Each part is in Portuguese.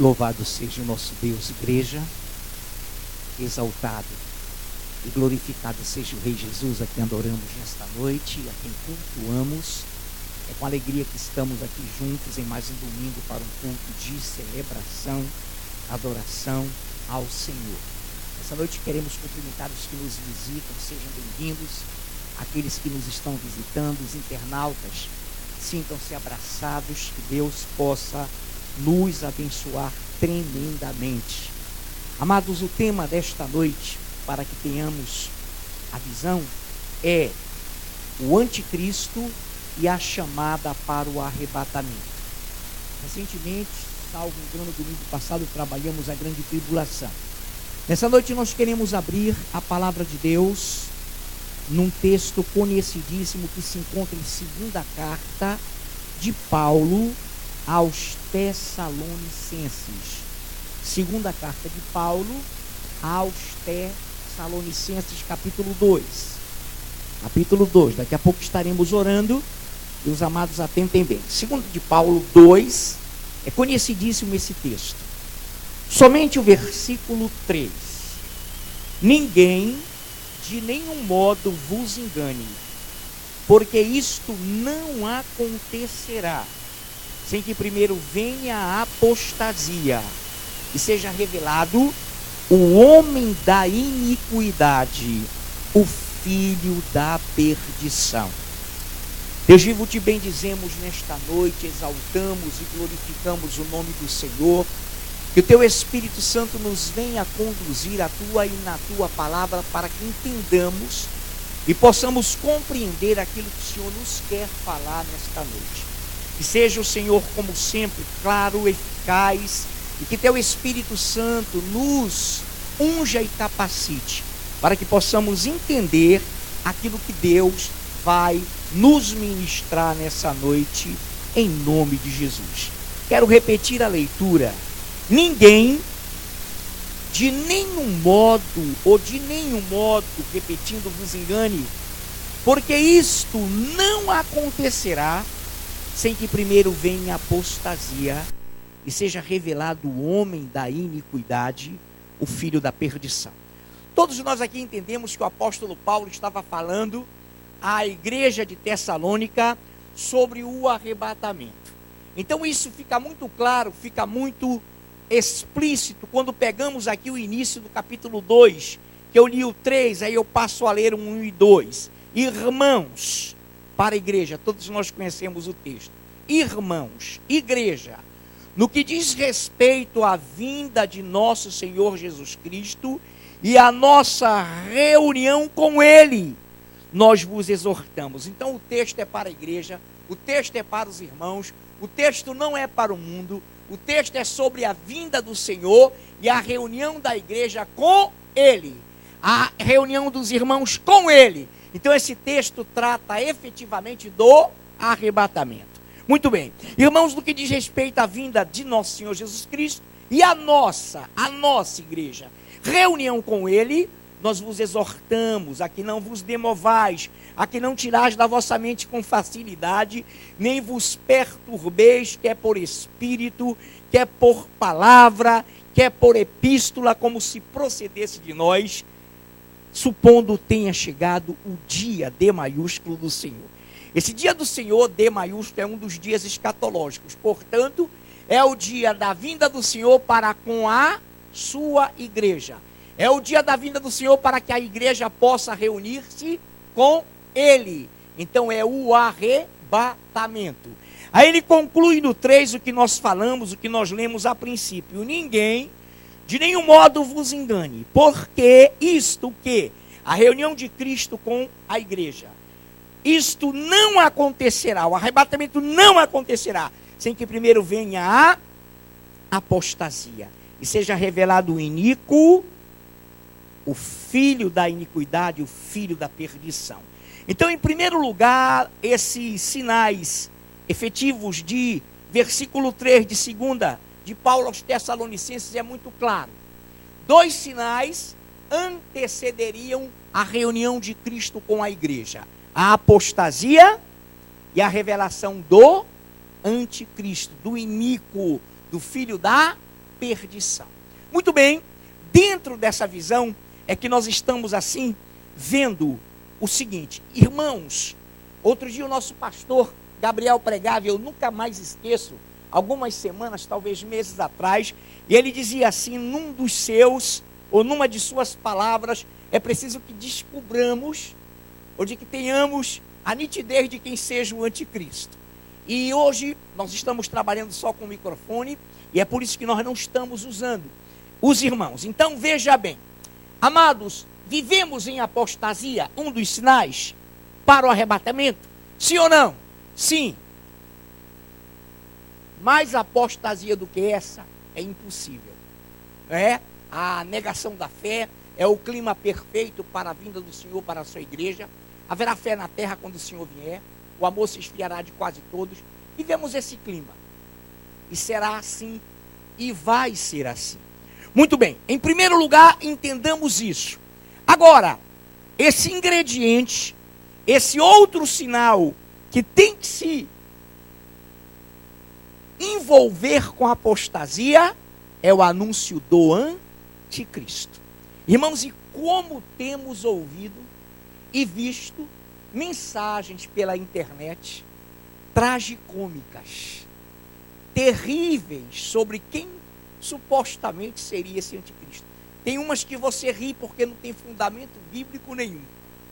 Louvado seja o nosso Deus, igreja. Exaltado e glorificado seja o Rei Jesus, a quem adoramos nesta noite, a quem cultuamos. É com alegria que estamos aqui juntos em mais um domingo para um culto de celebração, adoração ao Senhor. Essa noite queremos cumprimentar os que nos visitam, sejam bem-vindos. Aqueles que nos estão visitando, os internautas, sintam-se abraçados, que Deus possa nos abençoar tremendamente. Amados, o tema desta noite, para que tenhamos a visão, é o anticristo e a chamada para o arrebatamento. Recentemente, salvo engano, domingo passado, trabalhamos a grande tribulação. Nessa noite nós queremos abrir a palavra de Deus num texto conhecidíssimo que se encontra em segunda carta de Paulo aos Tessalonicenses. Segunda carta de Paulo aos Tessalonicenses, capítulo 2. Capítulo 2, daqui a pouco estaremos orando e os amados atentem bem. Segunda de Paulo 2, é conhecidíssimo esse texto. Somente o versículo 3. Ninguém de nenhum modo vos engane, porque isto não acontecerá sem que primeiro venha a apostasia e seja revelado o homem da iniquidade, o filho da perdição. Deus vivo, te bendizemos nesta noite, exaltamos e glorificamos o nome do Senhor. Que o teu Espírito Santo nos venha conduzir a tua e na tua palavra para que entendamos e possamos compreender aquilo que o Senhor nos quer falar nesta noite. Que seja o Senhor, como sempre, claro, eficaz, e que teu Espírito Santo nos unja e capacite para que possamos entender aquilo que Deus vai nos ministrar nessa noite, em nome de Jesus. Quero repetir a leitura. Ninguém, de nenhum modo, repetindo, vos engane, porque isto não acontecerá sem que primeiro venha a apostasia e seja revelado o homem da iniquidade, o filho da perdição. Todos nós aqui entendemos que o apóstolo Paulo estava falando à igreja de Tessalônica sobre o arrebatamento. Então isso fica muito claro, fica muito explícito quando pegamos aqui o início do capítulo 2, que eu li o 3, aí eu passo a ler o 1 e 2. Irmãos, para a igreja, todos nós conhecemos o texto. Irmãos, igreja, no que diz respeito à vinda de nosso Senhor Jesus Cristo e a nossa reunião com Ele, nós vos exortamos. Então o texto é para a igreja, o texto é para os irmãos, o texto não é para o mundo, o texto é sobre a vinda do Senhor e a reunião da igreja com Ele, a reunião dos irmãos com Ele. Então esse texto trata efetivamente do arrebatamento. Muito bem, irmãos, no que diz respeito à vinda de nosso Senhor Jesus Cristo e a nossa igreja, reunião com Ele, nós vos exortamos a que não vos demovais, a que não tirais da vossa mente com facilidade, nem vos perturbeis, quer por espírito, quer por palavra, quer por epístola, como se procedesse de nós, supondo tenha chegado o dia D maiúsculo do Senhor. Esse dia do Senhor, D maiúsculo, é um dos dias escatológicos, portanto, é o dia da vinda do Senhor para com a sua igreja. É o dia da vinda do Senhor para que a igreja possa reunir-se com Ele. Então é o arrebatamento. Aí ele conclui no 3 o que nós falamos, o que nós lemos a princípio. Ninguém, de nenhum modo vos engane, porque isto que? A reunião de Cristo com a igreja. Isto não acontecerá, o arrebatamento não acontecerá, sem que primeiro venha a apostasia e seja revelado o iníquo, o filho da iniquidade, o filho da perdição. Então, em primeiro lugar, esses sinais efetivos de versículo 3 de segunda de Paulo aos Tessalonicenses é muito claro. 2 sinais antecederiam a reunião de Cristo com a igreja: a apostasia e a revelação do anticristo, do iníquo, do filho da perdição. Muito bem, dentro dessa visão é que nós estamos assim vendo o seguinte, irmãos, outro dia o nosso pastor Gabriel pregava, eu nunca mais esqueço, algumas semanas, talvez meses atrás, e ele dizia assim, num dos seus, ou numa de suas palavras, é preciso que descubramos, ou de que tenhamos a nitidez de quem seja o anticristo. E hoje nós estamos trabalhando só com o microfone, e é por isso que nós não estamos usando os irmãos. Então veja bem, amados, vivemos em apostasia, um dos sinais para o arrebatamento? Sim ou não? Sim. Mais apostasia do que essa é impossível. É a negação da fé, é o clima perfeito para a vinda do Senhor para a sua igreja. Haverá fé na terra quando o Senhor vier, o amor se esfriará de quase todos. Vivemos esse clima. E será assim, e vai ser assim. Muito bem, em primeiro lugar, entendamos isso. Agora, esse ingrediente, esse outro sinal que tem que se envolver com a apostasia é o anúncio do anticristo. Irmãos, e como temos ouvido e visto mensagens pela internet tragicômicas, terríveis sobre quem supostamente seria esse anticristo. Tem umas que você ri porque não tem fundamento bíblico nenhum.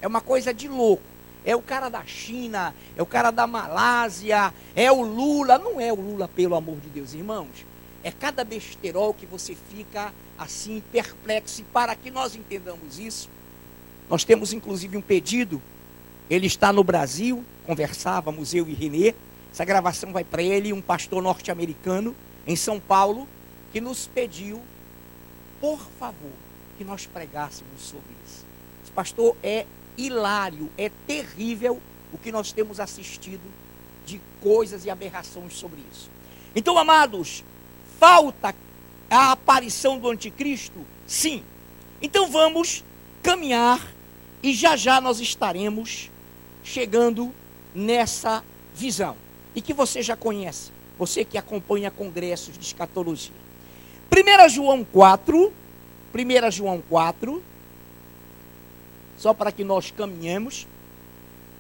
É uma coisa de louco. É o cara da China, é o cara da Malásia, é o Lula. Não é o Lula, pelo amor de Deus, irmãos. É cada besterol que você fica assim perplexo. E para que nós entendamos isso, nós temos inclusive um pedido. Ele está no Brasil, conversávamos eu e Renê. Essa gravação vai para ele, um pastor norte-americano em São Paulo, que nos pediu, por favor, que nós pregássemos sobre isso. Esse pastor é hilário, é terrível o que nós temos assistido de coisas e aberrações sobre isso. Então, amados, falta a aparição do anticristo? Sim. Então vamos caminhar e já já nós estaremos chegando nessa visão. E que você já conhece, você que acompanha congressos de escatologia. 1 João 4, só para que nós caminhemos,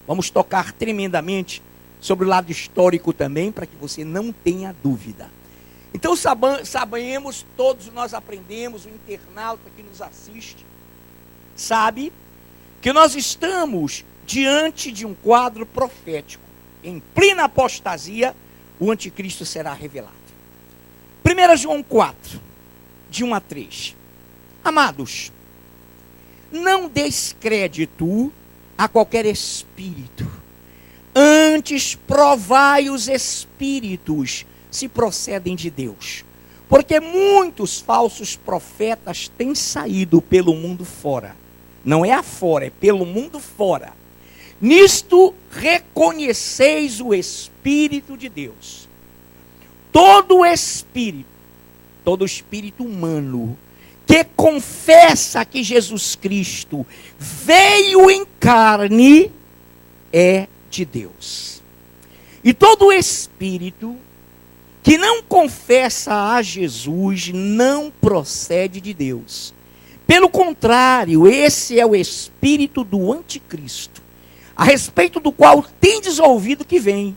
vamos tocar tremendamente sobre o lado histórico também, para que você não tenha dúvida. Então sabemos, todos nós aprendemos, o internauta que nos assiste, sabe que nós estamos diante de um quadro profético. Em plena apostasia, o anticristo será revelado. 1 João 4, de 1 a 3. Amados, não deis crédito a qualquer espírito. Antes provai os espíritos, se procedem de Deus. Porque muitos falsos profetas têm saído pelo mundo fora. Não é afora, é pelo mundo fora. Nisto reconheceis o Espírito de Deus. Todo espírito humano que confessa que Jesus Cristo veio em carne é de Deus. E todo espírito que não confessa a Jesus não procede de Deus. Pelo contrário, esse é o espírito do anticristo, a respeito do qual tendes ouvido que vem,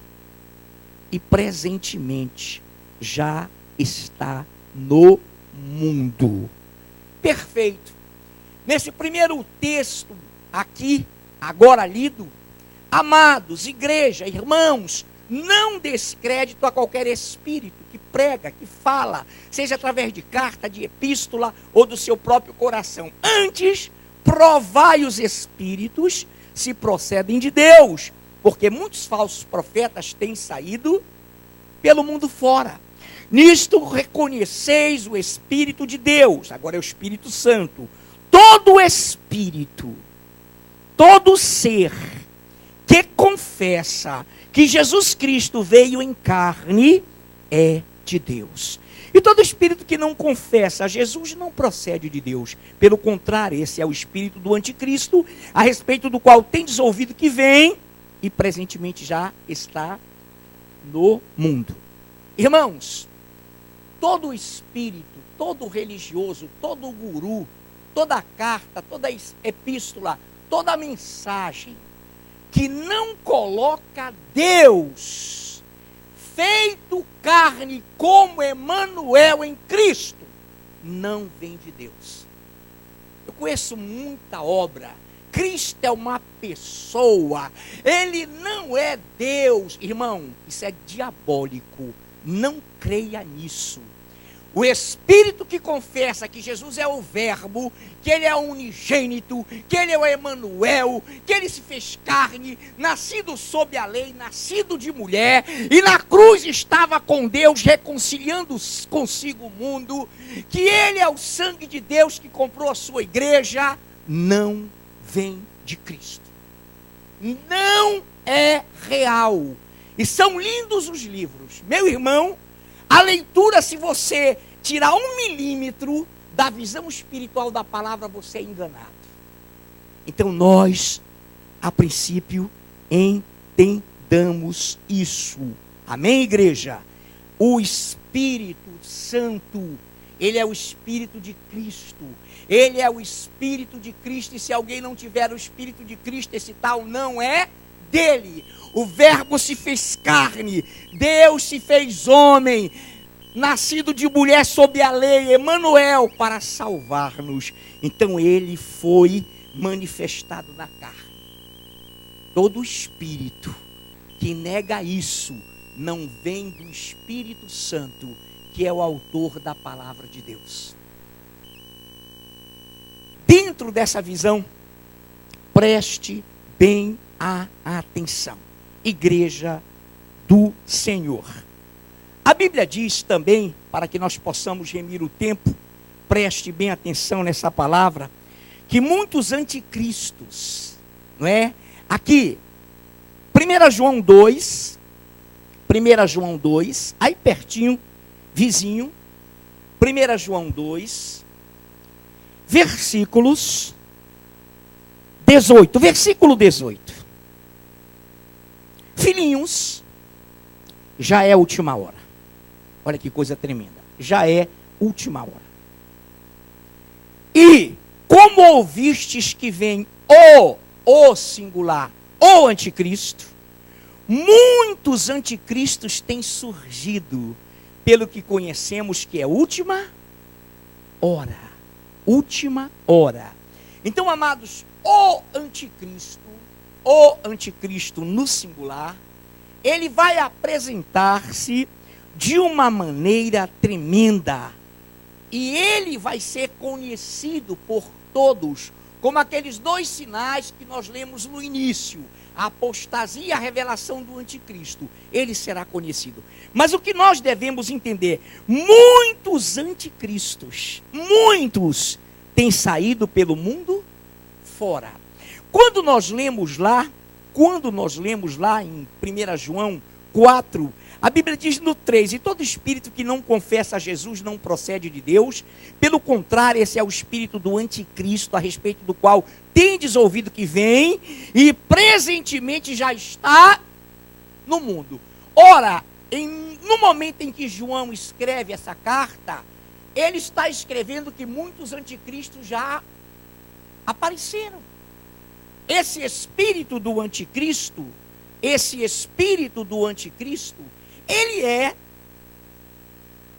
e presentemente já está no mundo. Perfeito. Nesse primeiro texto aqui, agora lido, amados, igreja, irmãos, não descrédito a qualquer espírito que prega, que fala, seja através de carta, de epístola ou do seu próprio coração. Antes, provai os espíritos se procedem de Deus, porque muitos falsos profetas têm saído pelo mundo fora. Nisto reconheceis o Espírito de Deus, agora é o Espírito Santo. Todo espírito, todo ser que confessa que Jesus Cristo veio em carne é de Deus. E todo espírito que não confessa a Jesus não procede de Deus. Pelo contrário, esse é o espírito do anticristo, a respeito do qual tendes ouvido que vem e presentemente já está no mundo. Irmãos, todo espírito, todo religioso, todo guru, toda carta, toda epístola, toda mensagem que não coloca Deus feito carne como Emanuel em Cristo, não vem de Deus. Eu conheço muita obra. Cristo é uma pessoa, ele não é Deus. Irmão, isso é diabólico, não creia nisso. O Espírito que confessa que Jesus é o Verbo, que ele é o unigênito, que ele é o Emanuel, que ele se fez carne, nascido sob a lei, nascido de mulher, e na cruz estava com Deus, reconciliando consigo o mundo, que ele é o sangue de Deus que comprou a sua igreja, não vem de Cristo. Não é real. E são lindos os livros. Meu irmão, a leitura, se você tirar 1 milímetro da visão espiritual da palavra, você é enganado. Então nós, a princípio, entendamos isso. Amém, igreja? O Espírito Santo, ele é o Espírito de Cristo. Ele é o Espírito de Cristo. E se alguém não tiver o Espírito de Cristo, esse tal não é dele. O Verbo se fez carne, Deus se fez homem, nascido de mulher sob a lei, Emanuel, para salvar-nos. Então ele foi manifestado na carne. Todo espírito que nega isso não vem do Espírito Santo, que é o autor da palavra de Deus. Dentro dessa visão, preste bem a atenção. Igreja do Senhor. A Bíblia diz também, para que nós possamos remir o tempo, preste bem atenção nessa palavra, que muitos anticristos, não é? Aqui, 1 João 2, aí pertinho, vizinho, 1 João 2, versículos 18, versículo 18. Filhinhos, já é a última hora. Olha que coisa tremenda. Já é última hora. E como ouvistes que vem o singular, o anticristo, muitos anticristos têm surgido, pelo que conhecemos que é última hora. Última hora. Então, amados, o anticristo no singular, ele vai apresentar-se de uma maneira tremenda. E ele vai ser conhecido por todos, como aqueles 2 sinais que nós lemos no início. A apostasia e a revelação do anticristo. Ele será conhecido. Mas o que nós devemos entender? Muitos anticristos, muitos, têm saído pelo mundo fora. Quando nós lemos lá em 1 João 4, a Bíblia diz no 3, e todo espírito que não confessa a Jesus não procede de Deus, pelo contrário, esse é o espírito do anticristo, a respeito do qual tendes ouvido que vem, e presentemente já está no mundo. Ora, no momento em que João escreve essa carta, ele está escrevendo que muitos anticristos já apareceram. Esse espírito do anticristo, ele é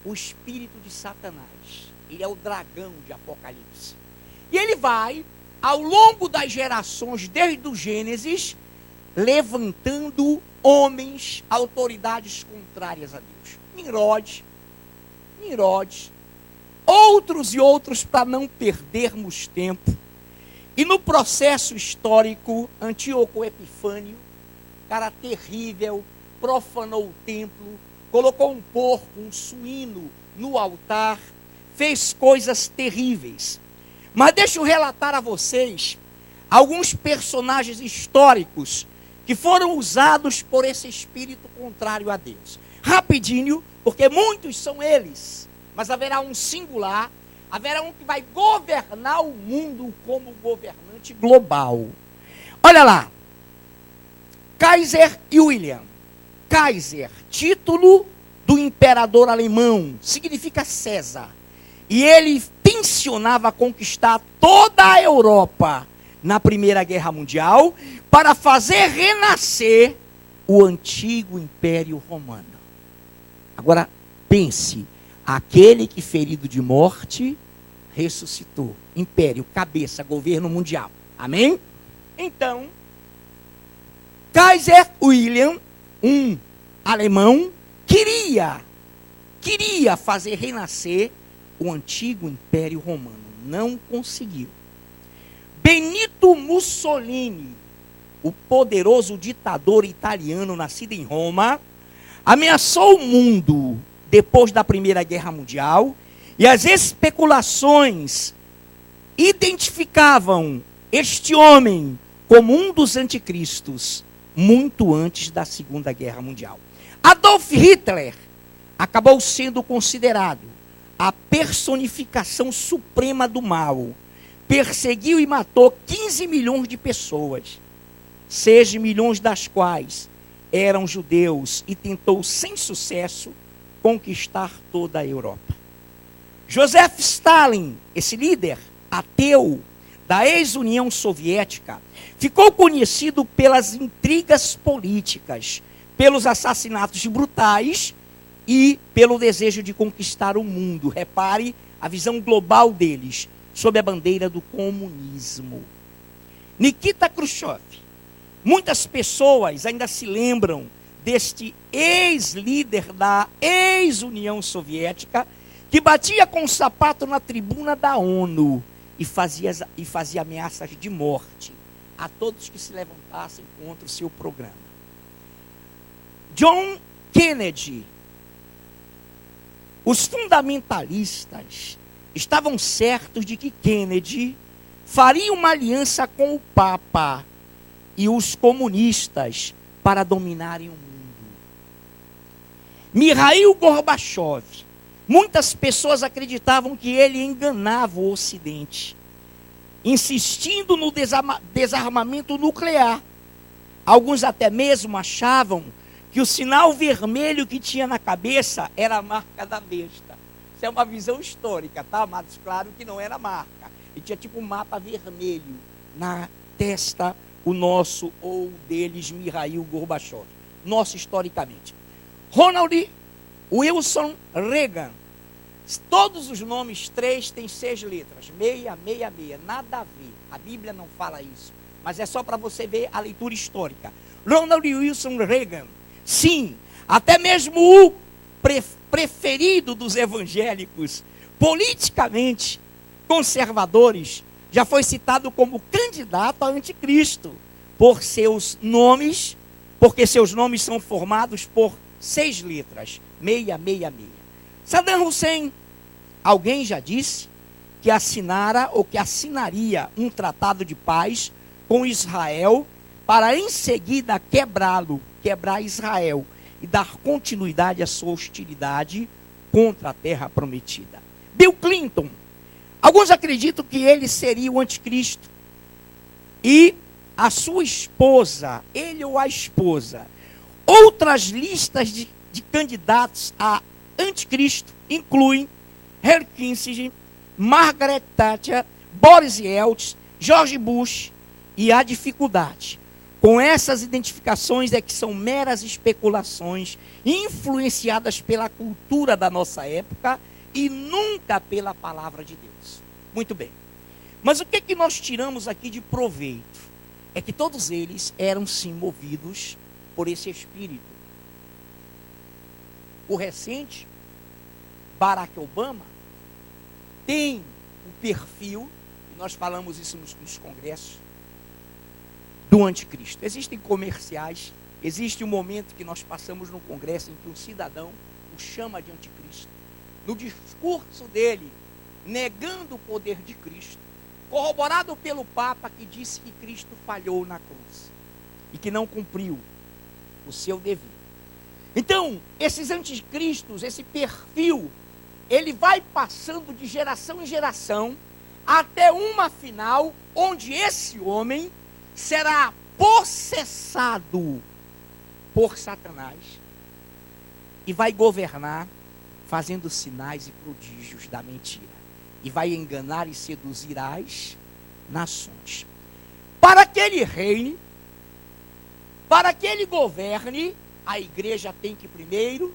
o espírito de Satanás. Ele é o dragão de Apocalipse. E ele vai, ao longo das gerações, desde o Gênesis, levantando homens, autoridades contrárias a Deus. Nimrod, outros e outros, para não perdermos tempo. E no processo histórico, Antíoco Epifânio, cara terrível, profanou o templo, colocou um porco, um suíno no altar, fez coisas terríveis. Mas deixa eu relatar a vocês alguns personagens históricos que foram usados por esse espírito contrário a Deus. Rapidinho, porque muitos são eles, mas haverá um singular, haverá um que vai governar o mundo como governante global. Olha lá, Kaiser William. Kaiser, título do imperador alemão, significa César. E ele tensionava conquistar toda a Europa na Primeira Guerra Mundial para fazer renascer o antigo Império Romano. Agora, pense, aquele que ferido de morte ressuscitou. Império, cabeça, governo mundial. Amém? Então, Kaiser Wilhelm, um alemão, queria fazer renascer o antigo Império Romano. Não conseguiu. Benito Mussolini, o poderoso ditador italiano nascido em Roma, ameaçou o mundo depois da Primeira Guerra Mundial, e as especulações identificavam este homem como um dos anticristos muito antes da Segunda Guerra Mundial. Adolf Hitler acabou sendo considerado a personificação suprema do mal. Perseguiu e matou 15 milhões de pessoas, 6 milhões das quais eram judeus, e tentou sem sucesso conquistar toda a Europa. Joseph Stalin, esse líder ateu da ex-União Soviética, ficou conhecido pelas intrigas políticas, pelos assassinatos brutais e pelo desejo de conquistar o mundo. Repare a visão global deles, sob a bandeira do comunismo. Nikita Khrushchev. Muitas pessoas ainda se lembram deste ex-líder da ex-União Soviética, que batia com o sapato na tribuna da ONU e fazia ameaças de morte a todos que se levantassem contra o seu programa. John Kennedy. Os fundamentalistas estavam certos de que Kennedy faria uma aliança com o Papa e os comunistas para dominarem o mundo. Mikhail Gorbachev. Muitas pessoas acreditavam que ele enganava o Ocidente, insistindo no desarmamento nuclear. Alguns até mesmo achavam que o sinal vermelho que tinha na cabeça era a marca da besta. Isso é uma visão histórica, tá, amados? Claro que não era marca. E tinha tipo um mapa vermelho na testa, o nosso ou deles, Mikhail Gorbachev. Nosso historicamente. Ronald Wilson Reagan. Todos os nomes 3 têm 6 letras. 666. Nada a ver. A Bíblia não fala isso. Mas é só para você ver a leitura histórica. Ronald Wilson Reagan. Sim, até mesmo o preferido dos evangélicos, politicamente conservadores, já foi citado como candidato a anticristo por seus nomes, porque seus nomes são formados por 6 letras, 666. Saddam Hussein, alguém já disse que assinara ou que assinaria um tratado de paz com Israel para em seguida quebrar Israel e dar continuidade à sua hostilidade contra a terra prometida. Bill Clinton. Alguns acreditam que ele seria o anticristo. E a sua esposa, ele ou a esposa. Outras listas de candidatos a anticristo incluem Henry Kissinger, Margaret Thatcher, Boris Yeltsin, George Bush. E a dificuldade com essas identificações é que são meras especulações influenciadas pela cultura da nossa época e nunca pela palavra de Deus. Muito bem. Mas o que nós tiramos aqui de proveito? É que todos eles eram sim movidos por esse espírito. O recente, Barack Obama, tem o perfil, e nós falamos isso nos congressos, do anticristo. Existem comerciais, existe um momento que nós passamos no congresso em que um cidadão o chama de anticristo. No discurso dele, negando o poder de Cristo, corroborado pelo Papa que disse que Cristo falhou na cruz e que não cumpriu o seu dever. Então, esses anticristos, esse perfil, ele vai passando de geração em geração até uma final onde esse homem será possessado por Satanás e vai governar fazendo sinais e prodígios da mentira. E vai enganar e seduzir as nações. Para que ele reine, para que ele governe, a igreja tem que primeiro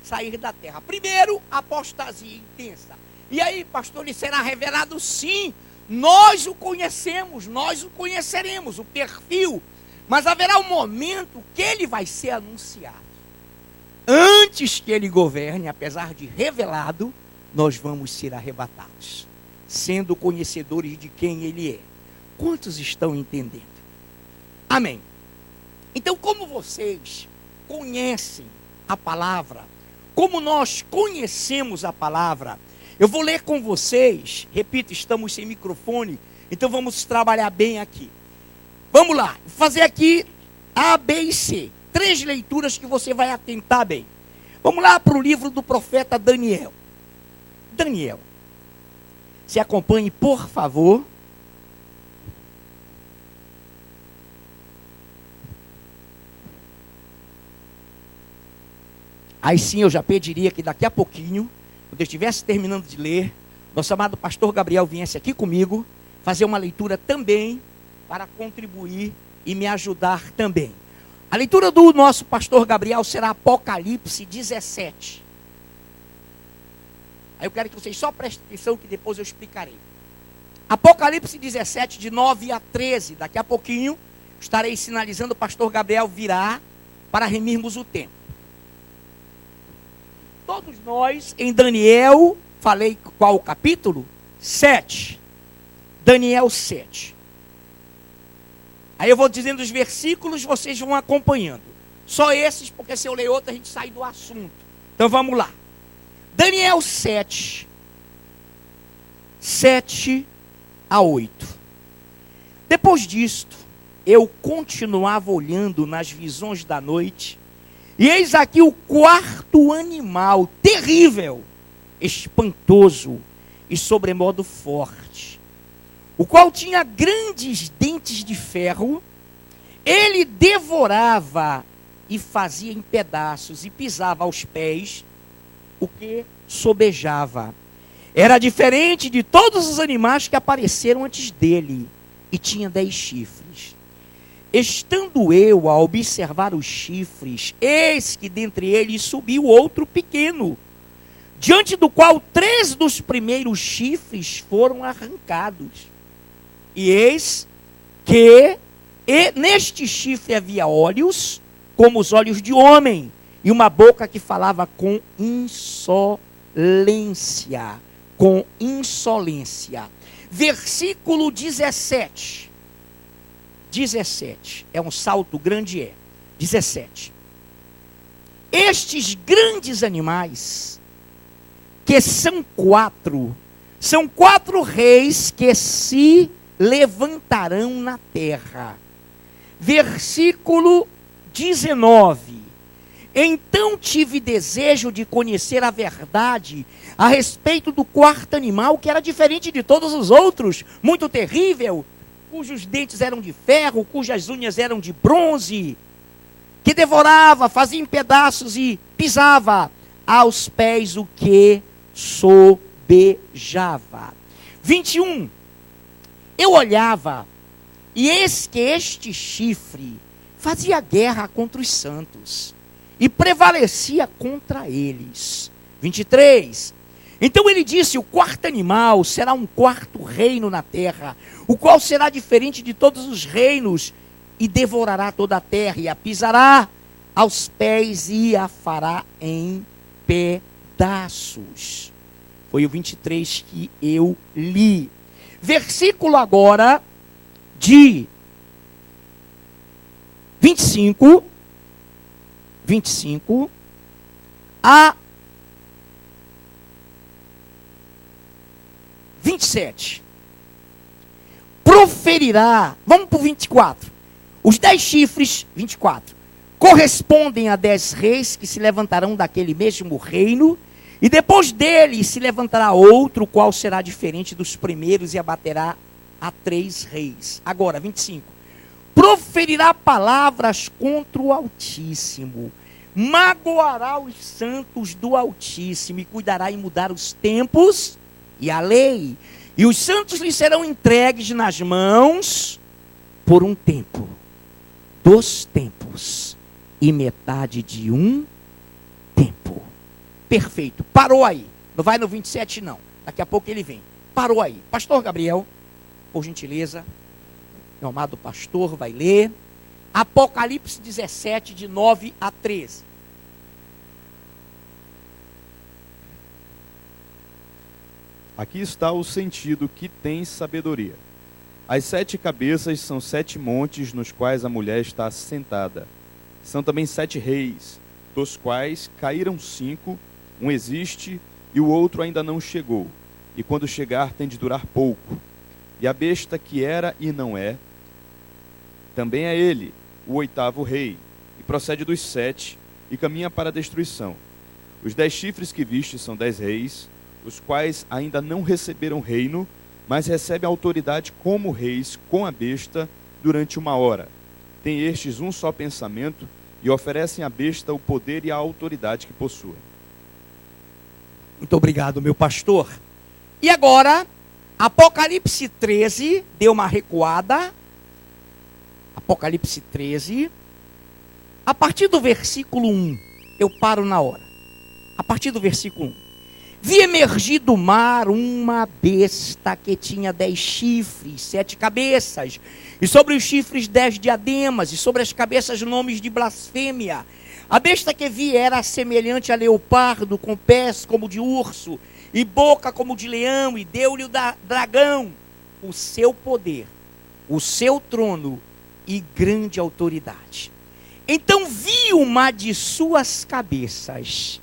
sair da terra. Primeiro, apostasia intensa. E aí, pastor, ele será revelado? Sim, nós o conhecemos, nós o conheceremos, o perfil. Mas haverá um momento que ele vai ser anunciado. Antes que ele governe, apesar de revelado, nós vamos ser arrebatados, sendo conhecedores de quem ele é. Quantos estão entendendo? Amém. Então, como vocês conhecem a palavra, como nós conhecemos a palavra, eu vou ler com vocês. Repito, estamos sem microfone, então vamos trabalhar bem aqui. Vamos lá, vou fazer aqui A, B e C. 3 leituras que você vai atentar bem. Vamos lá para o livro do profeta Daniel. Daniel, se acompanhe, por favor. Aí sim eu já pediria que daqui a pouquinho, quando eu estivesse terminando de ler, nosso amado pastor Gabriel viesse aqui comigo, fazer uma leitura também, para contribuir e me ajudar também. A leitura do nosso pastor Gabriel será Apocalipse 17. Aí eu quero que vocês só prestem atenção, que depois eu explicarei. Apocalipse 17, de 9 a 13. Daqui a pouquinho estarei sinalizando, o pastor Gabriel virá para remirmos o tempo. Todos nós, em Daniel, falei qual o capítulo? 7. Daniel 7. Aí eu vou dizendo os versículos, vocês vão acompanhando. Só esses, porque se eu ler outro, a gente sai do assunto. Então vamos lá. Daniel 7, 7 a 8. Depois disto, eu continuava olhando nas visões da noite, e eis aqui o 4º animal, terrível, espantoso e sobremodo forte, o qual tinha grandes dentes de ferro. Ele devorava e fazia em pedaços, e pisava aos pés o que sobejava. Era diferente de todos os animais que apareceram antes dele, e tinha 10 chifres. Estando eu a observar os chifres, eis que dentre eles subiu outro pequeno, diante do qual 3 dos primeiros chifres foram arrancados. E eis que neste chifre havia olhos, como os olhos de homem, e uma boca que falava com insolência. Com insolência. Versículo 17. 17. É um salto grande, 17. Estes grandes animais, que são 4 reis que se levantarão na terra. Versículo 19. Então tive desejo de conhecer a verdade a respeito do 4º animal, que era diferente de todos os outros, muito terrível, cujos dentes eram de ferro, cujas unhas eram de bronze, que devorava, fazia em pedaços e pisava aos pés o que sobejava. 21. Eu olhava, e eis que este chifre fazia guerra contra os santos, e prevalecia contra eles. 23. Então ele disse: o 4º animal será um 4º reino na terra, o qual será diferente de todos os reinos, e devorará toda a terra, e a pisará aos pés, e a fará em pedaços. Foi o 23 que eu li. Versículo agora de 25 a 27. Proferirá, vamos para o 24. Os 10 chifres, 24, correspondem a 10 reis que se levantarão daquele mesmo reino, e depois dele se levantará outro, qual será diferente dos primeiros, e abaterá a 3 reis. Agora, 25. Proferirá palavras contra o Altíssimo, magoará os santos do Altíssimo e cuidará em mudar os tempos e a lei. E os santos lhe serão entregues nas mãos por um tempo, 2 tempos e metade de um tempo. Perfeito, parou aí. Não vai no 27 não, daqui a pouco ele vem. Parou aí. Pastor Gabriel, por gentileza, meu amado pastor, vai ler Apocalipse 17, de 9 a 13. Aqui está o sentido que tem sabedoria. As 7 cabeças são 7 montes nos quais a mulher está sentada. São também 7 reis, dos quais caíram 5, um existe e o outro ainda não chegou. E quando chegar tem de durar pouco. E a besta que era e não é, também é ele, o 8º rei, e procede dos 7 e caminha para a destruição. Os 10 chifres que viste são 10 reis, os quais ainda não receberam reino, mas recebem autoridade como reis com a besta durante 1 hora. Tem estes um só pensamento e oferecem à besta o poder e a autoridade que possuem. Muito obrigado, meu pastor. E agora, Apocalipse 13, deu uma recuada. Apocalipse 13, a partir do versículo 1, eu paro na hora. A partir do versículo 1. Vi emergir do mar uma besta que tinha 10 chifres, 7 cabeças, e sobre os chifres 10 diademas, e sobre as cabeças nomes de blasfêmia. A besta que vi era semelhante a leopardo, com pés como de urso, e boca como de leão, e deu-lhe o dragão o seu poder, o seu trono e grande autoridade. Então vi uma de suas cabeças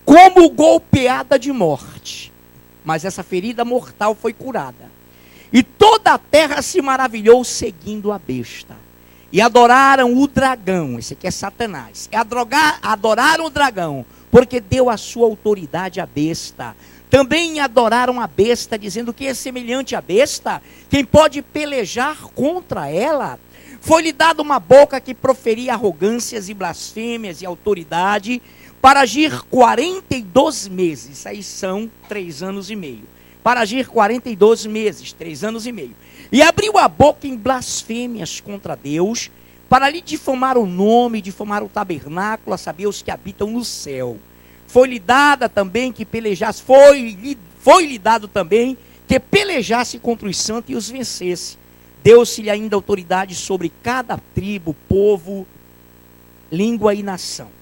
como golpeada de morte, mas essa ferida mortal foi curada. E toda a terra se maravilhou seguindo a besta. E adoraram o dragão, esse aqui é Satanás. Adoraram o dragão, porque deu a sua autoridade à besta. Também adoraram a besta, dizendo que é semelhante à besta. Quem pode pelejar contra ela? Foi-lhe dada uma boca que proferia arrogâncias e blasfêmias e autoridade, para agir 42 meses, aí são 3 anos e meio. Para agir 42 meses, 3 anos e meio. E abriu a boca em blasfêmias contra Deus, para lhe difamar o nome, difamar o tabernáculo, a saber, os que habitam no céu. Foi-lhe dada também que pelejasse, foi-lhe dado também que pelejasse contra os santos e os vencesse. Deu-se-lhe ainda autoridade sobre cada tribo, povo, língua e nação.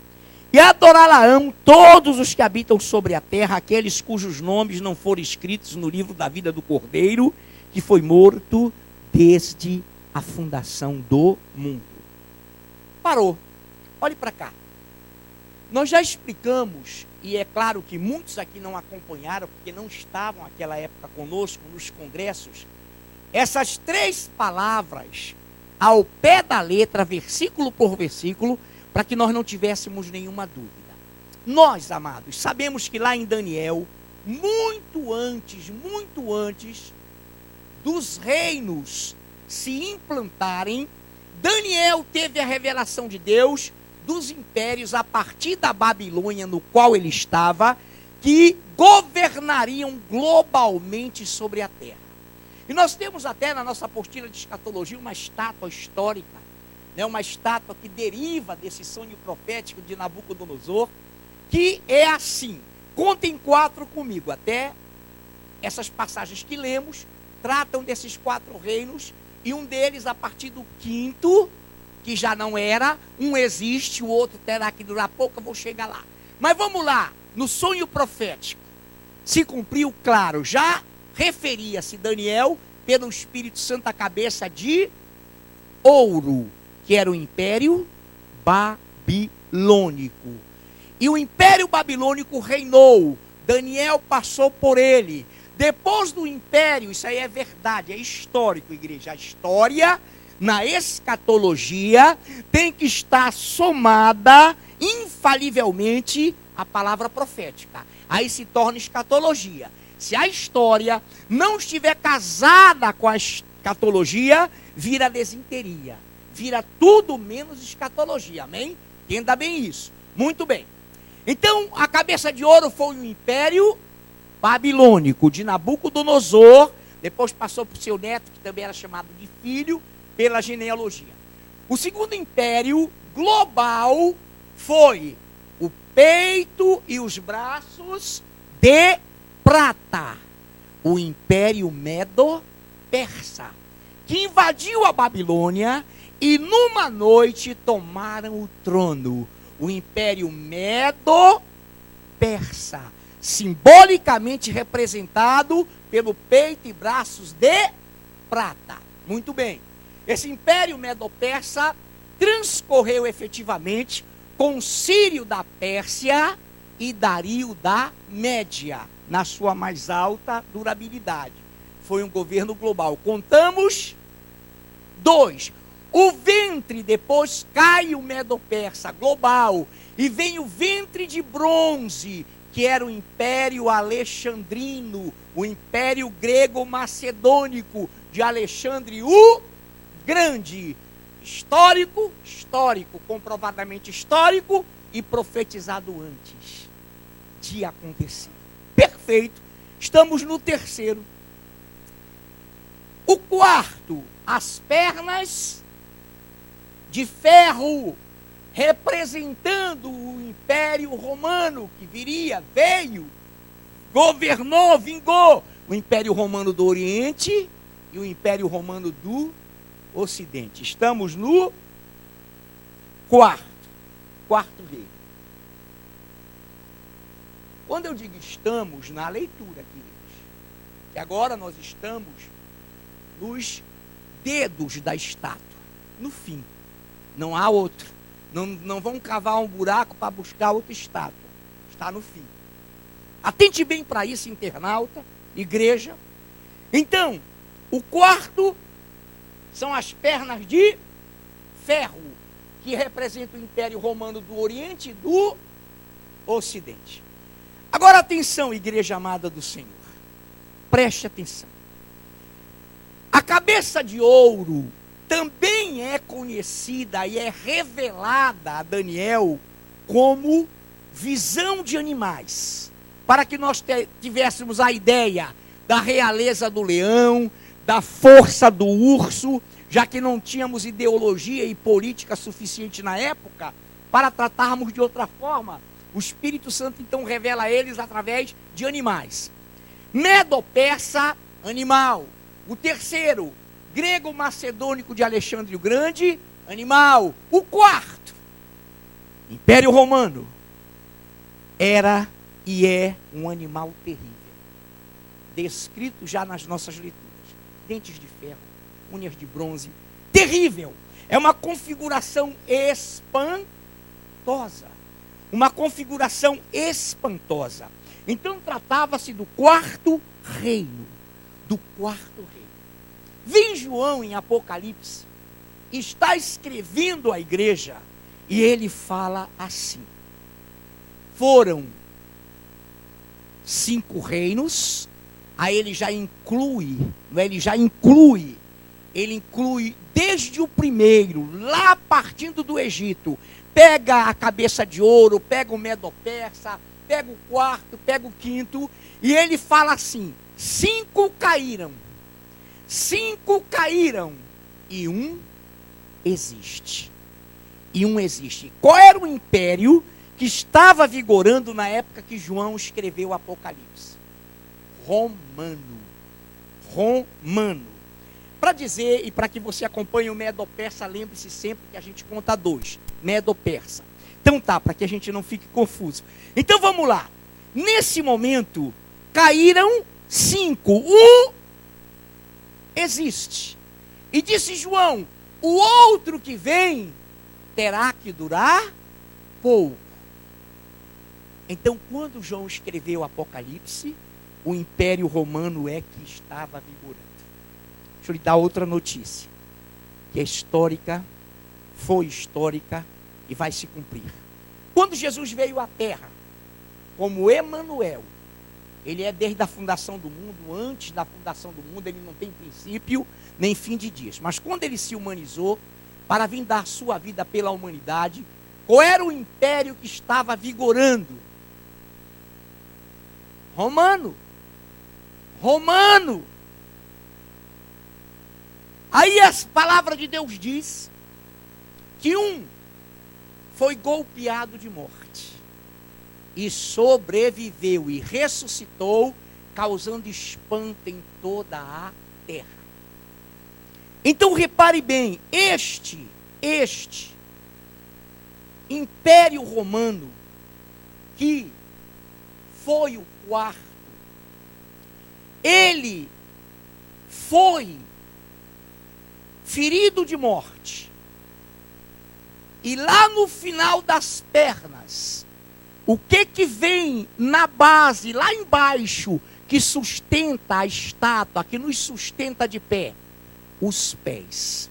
E adorá-la-ão todos os que habitam sobre a terra, aqueles cujos nomes não foram escritos no livro da vida do Cordeiro, que foi morto desde a fundação do mundo. Parou. Olhe para cá. Nós já explicamos, e é claro que muitos aqui não acompanharam, porque não estavam naquela época conosco, nos congressos, essas 3 palavras, ao pé da letra, versículo por versículo, para que nós não tivéssemos nenhuma dúvida. Nós, amados, sabemos que lá em Daniel, muito antes dos reinos se implantarem, Daniel teve a revelação de Deus dos impérios a partir da Babilônia, no qual ele estava, que governariam globalmente sobre a terra. E nós temos até na nossa apostila de escatologia uma estátua histórica, uma estátua que deriva desse sonho profético de Nabucodonosor, que é assim. Contem 4 comigo, até essas passagens que lemos tratam desses 4 reinos, e um deles a partir do 5º, que já não era, um existe, o outro terá que durar pouco, eu vou chegar lá. Mas vamos lá, no sonho profético, se cumpriu, claro, já referia-se Daniel, pelo Espírito Santo, a cabeça de ouro, que era o Império Babilônico. E o Império Babilônico reinou, Daniel passou por ele. Depois do Império, isso aí é verdade, é histórico, igreja. A história, na escatologia, tem que estar somada, infalivelmente, à palavra profética. Aí se torna escatologia. Se a história não estiver casada com a escatologia, vira desinteria. Vira tudo menos escatologia, amém? Entenda bem isso. Muito bem. Então, a cabeça de ouro foi o Império Babilônico de Nabucodonosor, depois passou para o seu neto, que também era chamado de filho, pela genealogia. O segundo império global foi o peito e os braços de prata, o Império Medo-Persa, que invadiu a Babilônia e numa noite tomaram o trono. O Império Medo-Persa, simbolicamente representado pelo peito e braços de prata. Muito bem. Esse Império Medo-Persa transcorreu efetivamente com Círio da Pérsia e Dario da Média, na sua mais alta durabilidade. Foi um governo global. Contamos 2. O ventre, depois cai o Medo-Persa global, e vem o ventre de bronze, que era o Império Alexandrino, o Império Grego-Macedônico de Alexandre o Grande. Histórico, comprovadamente histórico e profetizado antes de acontecer. Perfeito. Estamos no terceiro. O quarto, as pernas de ferro, representando o Império Romano, que veio, governou, vingou o Império Romano do Oriente e o Império Romano do Ocidente. Estamos no quarto reino. Quando eu digo estamos, na leitura, queridos, que agora nós estamos nos dedos da estátua, no fim. Não há outro. Não vão cavar um buraco para buscar outra estátua. Está no fim. Atente bem para isso, internauta, igreja. Então, o quarto são as pernas de ferro, que representam o Império Romano do Oriente e do Ocidente. Agora atenção, igreja amada do Senhor. Preste atenção. A cabeça de ouro também é conhecida e é revelada a Daniel como visão de animais, para que nós tivéssemos a ideia da realeza do leão, da força do urso, já que não tínhamos ideologia e política suficiente na época para tratarmos de outra forma. O Espírito Santo então revela a eles através de animais. Medo-Persa, animal. O terceiro, grego-macedônico de Alexandre o Grande, animal. O quarto, Império Romano, era e é um animal terrível, descrito já nas nossas leituras. Dentes de ferro, unhas de bronze, terrível. É uma configuração espantosa. Uma configuração espantosa. Então tratava-se do quarto reino. Do quarto reino. Vem João em Apocalipse, está escrevendo à igreja, e ele fala assim: foram 5 reinos. Aí ele já inclui, ele inclui desde o primeiro, lá partindo do Egito, pega a cabeça de ouro, pega o Medo-Persa, pega o quarto, pega o quinto, e ele fala assim: 5 caíram, e um existe. Qual era o império que estava vigorando na época que João escreveu o Apocalipse? Romano. Para dizer, e para que você acompanhe o Medo-Persa, lembre-se sempre que a gente conta 2. Medo-Persa. Então tá, para que a gente não fique confuso. Então vamos lá. Nesse momento, caíram 5. Um existe. E disse João: o outro que vem terá que durar pouco. Então, quando João escreveu o Apocalipse, o Império Romano é que estava vigorando. Deixa eu lhe dar outra notícia, que é histórica, foi histórica e vai se cumprir. Quando Jesus veio à Terra, como Emanuel, ele é desde a fundação do mundo. Antes da fundação do mundo, ele não tem princípio nem fim de dias. Mas quando ele se humanizou, para vir dar sua vida pela humanidade, Qual era o império que estava vigorando? Romano. Romano. Aí a palavra de Deus diz que um foi golpeado de morte e sobreviveu e ressuscitou, causando espanto em toda a terra. Então repare bem, este Império Romano, que foi o quarto, ele foi ferido de morte. E lá no final das pernas, o que vem na base, lá embaixo, que sustenta a estátua, que nos sustenta de pé? Os pés.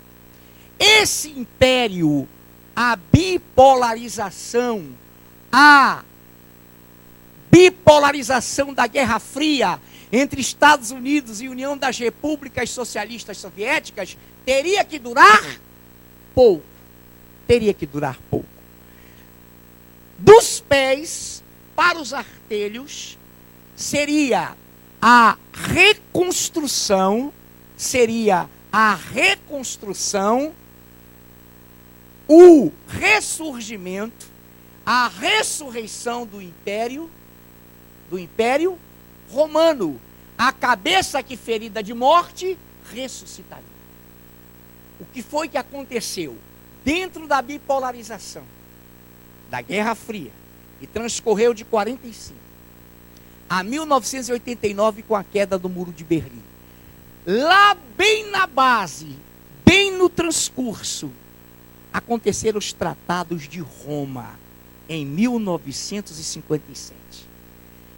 Esse império, a bipolarização da Guerra Fria entre Estados Unidos e União das Repúblicas Socialistas Soviéticas, teria que durar pouco. Teria que durar pouco. Dos pés para os artelhos seria a reconstrução, o ressurgimento, a ressurreição do Império Romano. A cabeça que ferida de morte ressuscitaria. O que foi que aconteceu? Dentro da bipolarização da Guerra Fria, que transcorreu de 45 a 1989 com a queda do Muro de Berlim. Lá bem na base, bem no transcurso, aconteceram os Tratados de Roma, em 1957.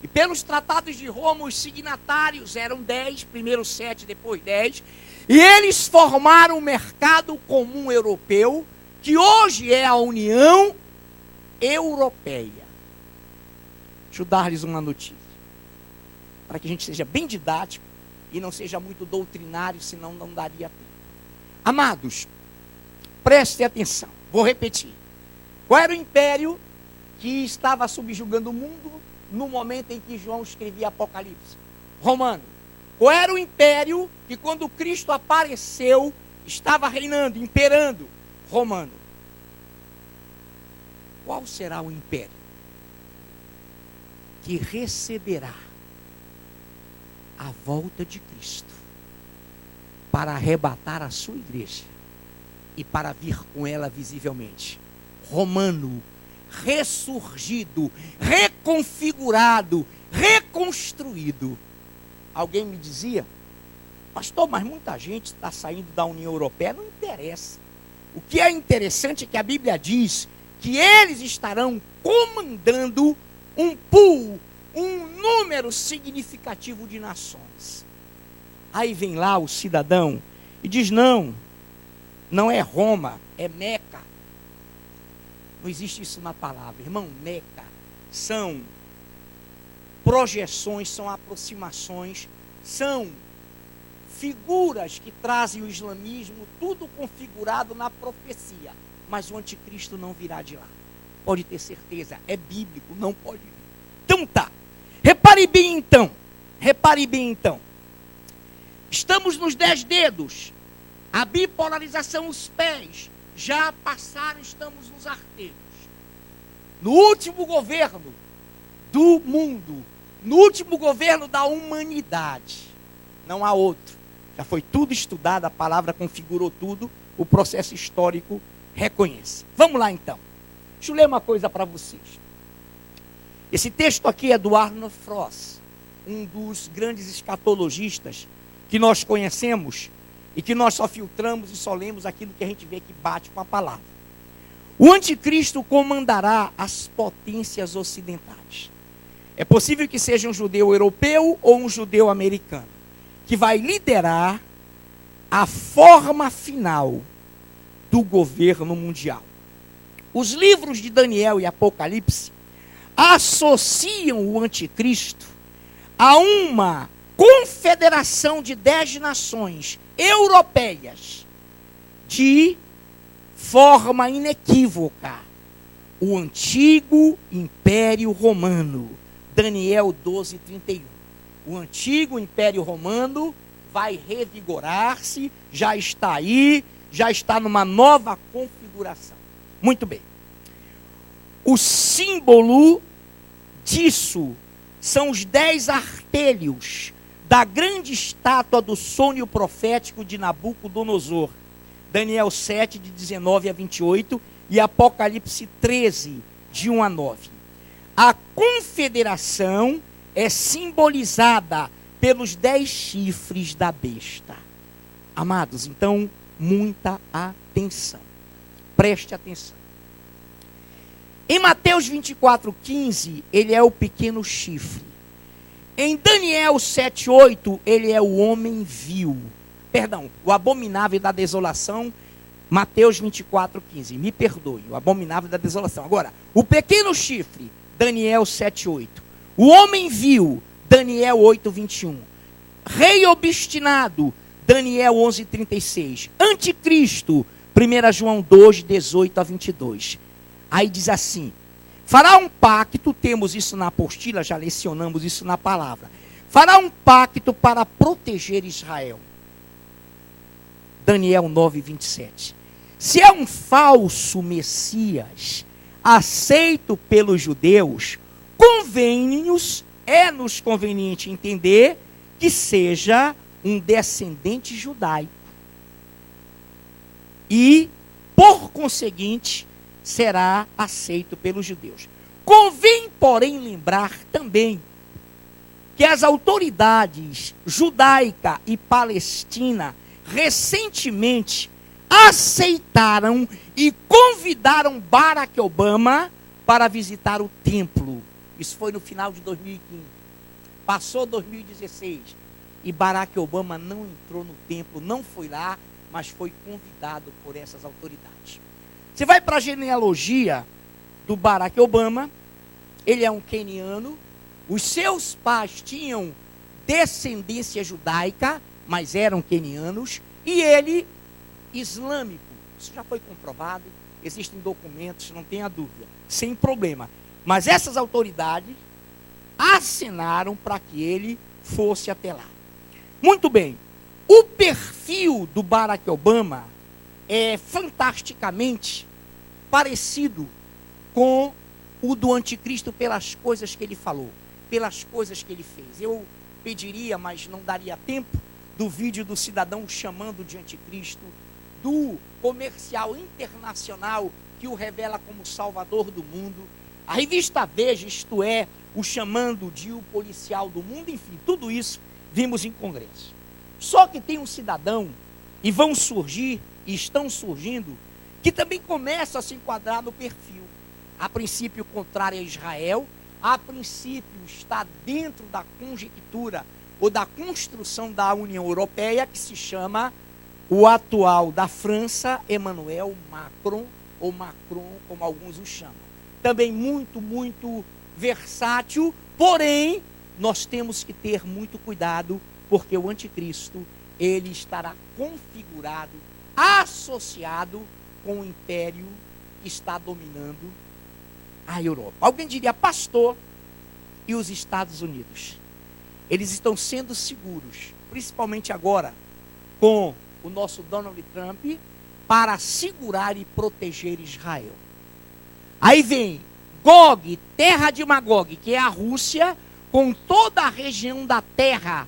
E pelos Tratados de Roma, os signatários eram 10, primeiro 7, depois 10, e eles formaram o mercado comum europeu, que hoje é a União Europeia. Deixa eu dar-lhes uma notícia, para que a gente seja bem didático e não seja muito doutrinário, senão não daria tempo. Amados, prestem atenção, vou repetir. Qual era o império que estava subjugando o mundo no momento em que João escrevia Apocalipse? Romano. Qual era o império que, quando Cristo apareceu, estava reinando, imperando? Romano. Qual será o império que receberá a volta de Cristo para arrebatar a sua igreja e para vir com ela visivelmente? Romano. Ressurgido, reconfigurado, reconstruído. Alguém me dizia: pastor, mas muita gente está saindo da União Europeia. Não interessa. O que é interessante é que a Bíblia diz que eles estarão comandando um pool, um número significativo de nações. Aí vem lá o cidadão e diz: não é Roma, é Meca. Não existe isso na palavra, irmão. Meca são projeções, são aproximações, são figuras que trazem o islamismo, tudo configurado na profecia. Mas o anticristo não virá de lá. Pode ter certeza, é bíblico, não pode vir. Então tá, repare bem então. Estamos nos 10 dedos, a bipolarização, os pés, já passaram, estamos nos artelhos. No último governo do mundo, no último governo da humanidade, não há outro. Já foi tudo estudado, a palavra configurou tudo, o processo histórico reconhece. Vamos lá então. Deixa eu ler uma coisa para vocês. Esse texto aqui é do Arnold Frost, um dos grandes escatologistas que nós conhecemos e que nós só filtramos e só lemos aquilo que a gente vê que bate com a palavra. O anticristo comandará as potências ocidentais. É possível que seja um judeu europeu ou um judeu americano, que vai liderar a forma final do governo mundial. Os livros de Daniel e Apocalipse associam o anticristo a uma confederação de 10 nações europeias de forma inequívoca. o antigo Império Romano. Daniel 12, 31. O antigo Império Romano vai revigorar-se, já está aí, já está numa nova configuração. Muito bem. O símbolo disso são os 10 artelhos da grande estátua do sonho profético de Nabucodonosor. Daniel 7, de 19 a 28 e Apocalipse 13, de 1 a 9. A confederação é simbolizada pelos 10 chifres da besta. Amados, então, muita atenção. Preste atenção. Em Mateus 24:15, ele é o pequeno chifre. Em Daniel 7:8, ele é o homem vil. Perdão, o abominável da desolação, Mateus 24:15. Me perdoe, o abominável da desolação. Agora, o pequeno chifre, Daniel 7:8. O homem vil, Daniel 8:21. Rei obstinado, Daniel 11:36. Anticristo, 1 João 2, 18 a 22. Aí diz assim: fará um pacto, temos isso na apostila, já lecionamos isso na palavra. Fará um pacto para proteger Israel. Daniel 9, 27. Se é um falso Messias, aceito pelos judeus, é-nos conveniente entender que seja um descendente judaico. E, por conseguinte, será aceito pelos judeus. Convém, porém, lembrar também que as autoridades judaica e palestina recentemente aceitaram e convidaram Barack Obama para visitar o templo. Isso foi no final de 2015. Passou 2016 e Barack Obama não entrou no templo, não foi lá, mas foi convidado por essas autoridades. Você vai para a genealogia do Barack Obama, ele é um queniano, os seus pais tinham descendência judaica, mas eram quenianos, e ele, islâmico. Isso já foi comprovado, existem documentos, não tenha dúvida, sem problema. Mas essas autoridades assinaram para que ele fosse até lá. Muito bem, o perfil do Barack Obama é fantasticamente parecido com o do anticristo pelas coisas que ele falou, pelas coisas que ele fez. Eu pediria, mas não daria tempo, do vídeo do cidadão o chamando de anticristo, do comercial internacional que o revela como salvador do mundo, a revista Veja, isto é, o chamando de o policial do mundo, enfim, tudo isso vimos em congresso. Só que tem um cidadão, e vão surgir, e estão surgindo, que também começam a se enquadrar no perfil. A princípio contrário a Israel, a princípio está dentro da conjectura ou da construção da União Europeia, que se chama o atual da França, Emmanuel Macron, ou Macron, como alguns o chamam. Também muito, muito versátil, porém, nós temos que ter muito cuidado, porque o anticristo, ele estará configurado, associado com o império que está dominando a Europa. Alguém diria, pastor, e os Estados Unidos? Eles estão sendo seguros, principalmente agora, com o nosso Donald Trump, para segurar e proteger Israel. Aí vem Gog, terra de Magog, que é a Rússia, com toda a região da terra,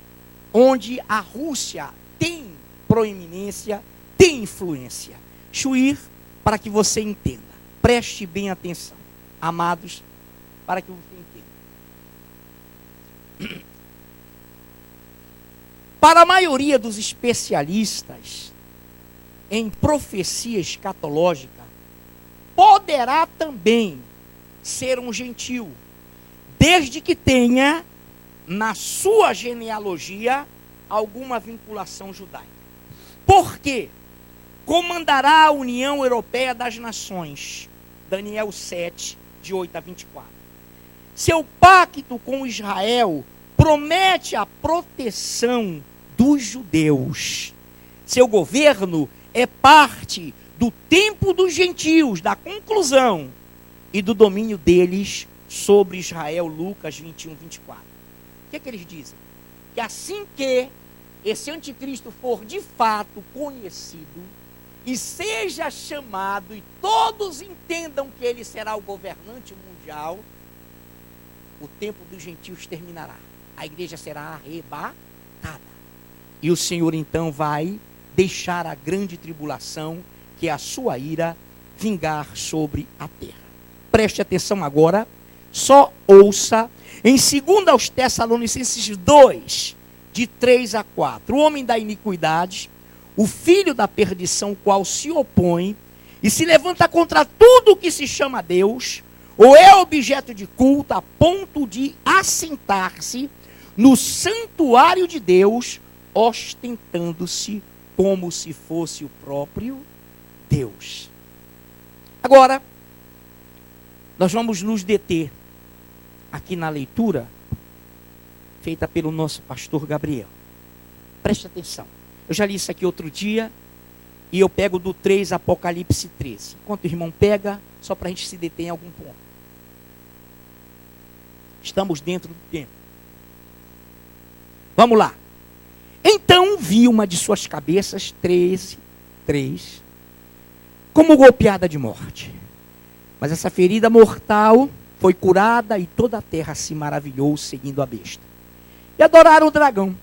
onde a Rússia tem proeminência, tem influência. Deixa eu ir para que você entenda. Preste bem atenção, amados, para que você entenda. Para a maioria dos especialistas em profecia escatológica, poderá também ser um gentio, desde que tenha na sua genealogia alguma vinculação judaica. Por quê? Comandará a União Europeia das Nações, Daniel 7, de 8 a 24. Seu pacto com Israel promete a proteção dos judeus. Seu governo é parte do tempo dos gentios, da conclusão. e do domínio deles sobre Israel. Lucas 21, 24. O que eles dizem? Que assim que esse anticristo for de fato conhecido e seja chamado e todos entendam que ele será o governante mundial, o tempo dos gentios terminará. A igreja será arrebatada. E o Senhor então vai deixar a grande tribulação, que é a sua ira, vingar sobre a terra. Preste atenção agora, só ouça, em 2 aos Tessalonicenses 2, de 3 a 4. O homem da iniquidade, o filho da perdição, qual se opõe e se levanta contra tudo que se chama Deus, ou é objeto de culto, a ponto de assentar-se no santuário de Deus, ostentando-se como se fosse o próprio Deus. Agora, nós vamos nos deter aqui na leitura feita pelo nosso pastor Gabriel. Preste atenção. Eu já li isso aqui outro dia e eu pego do 3, Apocalipse 13. Enquanto o irmão pega, só para a gente se deter em algum ponto. Estamos dentro do tempo. Vamos lá. Então vi uma de suas cabeças, 13, 3, como golpeada de morte. Mas essa ferida mortal foi curada e toda a terra se maravilhou seguindo a besta. E adoraram o dragão,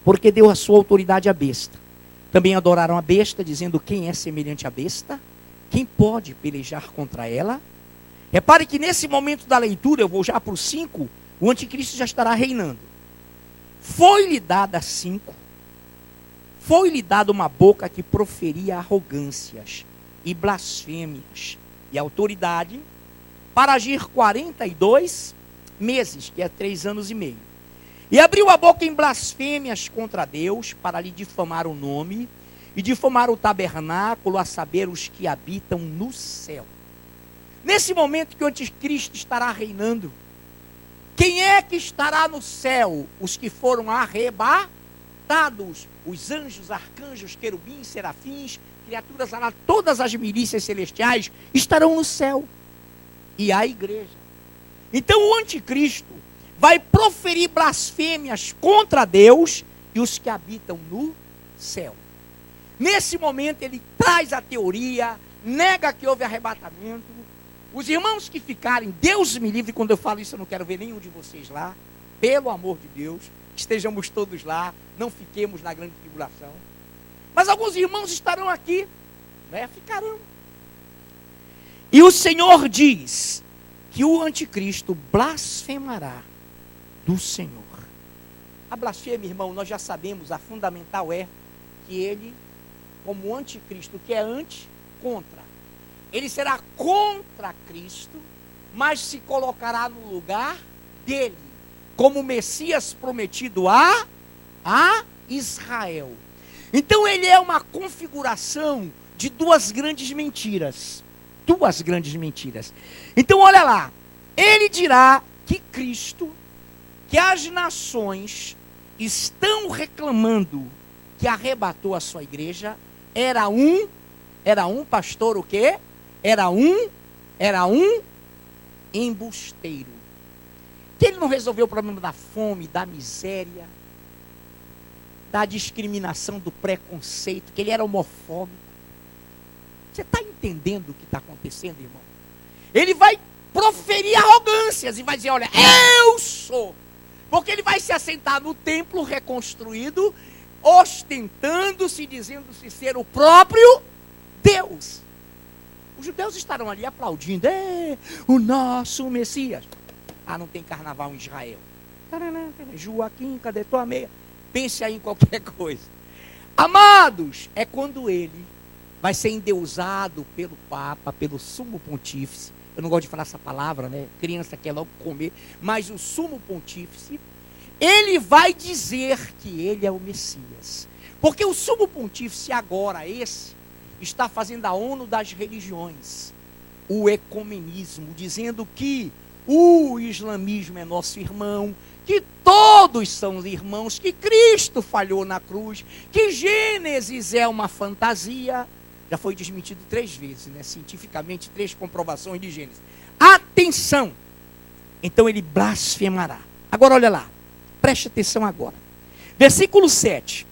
porque deu a sua autoridade à besta. Também adoraram a besta, dizendo: quem é semelhante à besta? Quem pode pelejar contra ela? Repare que nesse momento da leitura, eu vou já para o 5, o anticristo já estará reinando. Foi-lhe dada 5, foi-lhe dada uma boca que proferia arrogâncias e blasfêmias, e autoridade para agir 42 meses, que é 3 anos e meio. E abriu a boca em blasfêmias contra Deus, para lhe difamar o nome, e difamar o tabernáculo, a saber, os que habitam no céu. Nesse momento que o anticristo estará reinando, quem é que estará no céu? Os que foram arrebatados, os anjos, arcanjos, querubins, serafins, criaturas, todas as milícias celestiais estarão no céu. E a igreja. Então o anticristo vai proferir blasfêmias contra Deus e os que habitam no céu. Nesse momento ele traz a teoria, nega que houve arrebatamento. Os irmãos que ficarem, Deus me livre, quando eu falo isso eu não quero ver nenhum de vocês lá, pelo amor de Deus, estejamos todos lá, não fiquemos na grande tribulação. Mas alguns irmãos estarão aqui, né? Ficarão. E o Senhor diz que o anticristo blasfemará do Senhor. A blasfêmia, irmão, nós já sabemos, a fundamental é que ele, como anticristo, que é contra. Ele será contra Cristo, mas se colocará no lugar dele, como Messias prometido a Israel. Então ele é uma configuração de duas grandes mentiras. Duas grandes mentiras. Então olha lá, ele dirá que Cristo, que as nações estão reclamando que arrebatou a sua igreja, era um pastor o quê? Era um embusteiro. Que ele não resolveu o problema da fome, da miséria, da discriminação, do preconceito, que ele era homofóbico. Você está entendendo o que está acontecendo, irmão? Ele vai proferir arrogâncias e vai dizer: olha, eu sou. Porque ele vai se assentar no templo reconstruído, ostentando-se, dizendo-se ser o próprio Deus. Os judeus estarão ali aplaudindo: o nosso Messias. Ah, não tem carnaval em Israel. Joaquim, cadê tua meia? Pense aí em qualquer coisa. Amados, é quando ele vai ser endeusado pelo Papa, pelo Sumo Pontífice. Eu não gosto de falar essa palavra, né? Criança quer logo comer. Mas o Sumo Pontífice, ele vai dizer que ele é o Messias. Porque o Sumo Pontífice agora, está fazendo a ONU das religiões, o ecumenismo, dizendo que o islamismo é nosso irmão, que todos são irmãos, que Cristo falhou na cruz, que Gênesis é uma fantasia. Já foi desmentido 3 vezes, né? Cientificamente, 3 comprovações de Gênesis. Atenção! Então ele blasfemará. Agora olha lá, preste atenção agora. Versículo 7.